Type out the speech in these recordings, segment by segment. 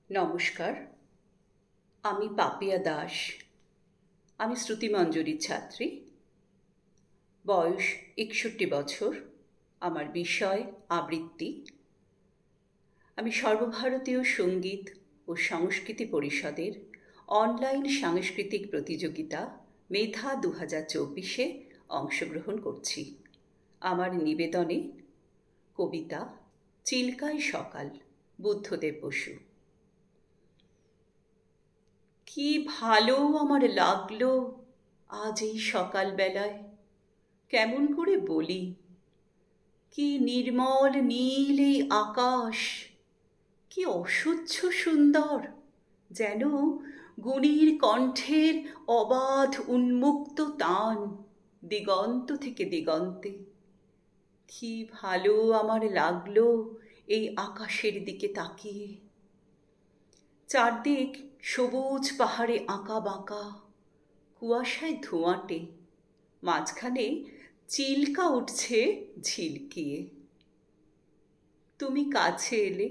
নমস্কার, আমি পাপিয়া দাস। আমি শ্রুতিমঞ্জরির ছাত্রী। বয়স ৬১ বছর। আমার বিষয় আবৃত্তি। আমি সর্বভারতীয় সঙ্গীত ও সংস্কৃতি পরিষদের অনলাইন সাংস্কৃতিক প্রতিযোগিতা মেধা ২০২৪-এ অংশগ্রহণ করছি। আমার নিবেদনে কবিতা চিল্কায় সকাল, বুদ্ধদেব বসু। কি ভালো আমার লাগলো আজ এই সকালবেলায়, কেমন করে বলি। কি নির্মল নীল এই আকাশ, কি অসহ্য সুন্দর, যেন গুণীর কণ্ঠের অবাধ উন্মুক্ত তান দিগন্ত থেকে দিগন্তে। কি ভালো আমার লাগলো এই আকাশের দিকে তাকিয়ে। চারদিক সবুজ পাহাড়ে আঁকা বাঁকা, কুয়াশায় ধোঁয়াটে, মাঝখানে চিল্কা উঠছে ঝিলকিয়ে। তুমি কাছে এলে,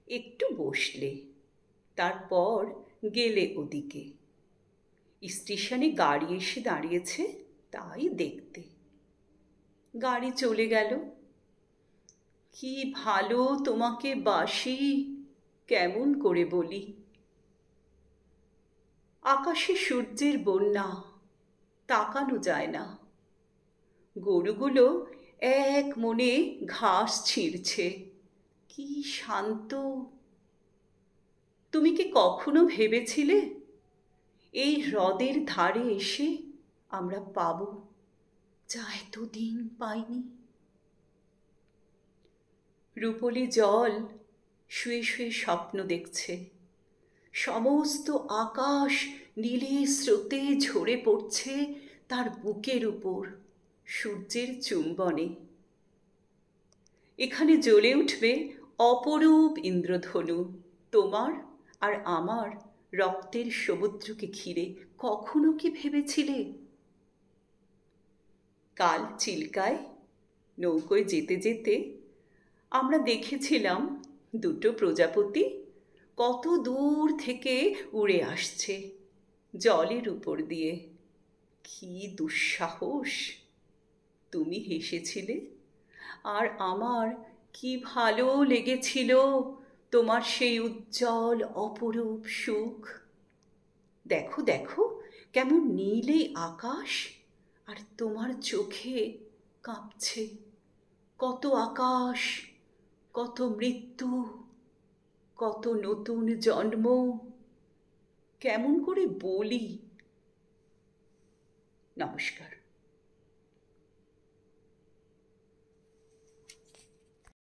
একটু বসলে, তারপর গেলে ওদিকে। স্টেশনে গাড়ি এসে দাঁড়িয়েছে, তাই দেখতে। গাড়ি চলে গেল। কি ভালো তোমাকে বাসি, কেমন করে বলি। আকাশে সূর্যের বন্যা, তাকানো যায় না। গরুগুলো এক মনে ঘাস ছিঁড়ছে, কি শান্ত। তুমি কি কখনো ভেবেছিলে এই হ্রদের ধারে এসে আমরা পাবো যা এতদিন পাইনি? রূপলি জল শুয়ে শুয়ে স্বপ্ন দেখছে। সমস্ত আকাশ নীলে স্রোতে ঝরে পড়ছে তার বুকের উপর সূর্যের চুম্বনে। এখানে জ্বলে উঠবে অপরূপ ইন্দ্রধনু তোমার আর আমার রক্তের সমুদ্রকে ঘিরে। কখনো কি ভেবেছিলে? কাল চিল্কায় নৌকোয় যেতে যেতে আমরা দেখেছিলাম দুটো প্রজাপতি কত দূর থেকে উড়ে আসছে জলের উপর দিয়ে। কি দুঃসাহস! তুমি হেসেছিলে, আর আমার কি ভালো লেগেছিল তোমার সেই উজ্জ্বল অপরূপ সুখ। দেখো দেখো, কেমন নীলে আকাশ, আর তোমার চোখে কাঁপছে কত আকাশ, কত মৃত্যু, কত নতুন জন্ম। কেমন করে বলি। নমস্কার।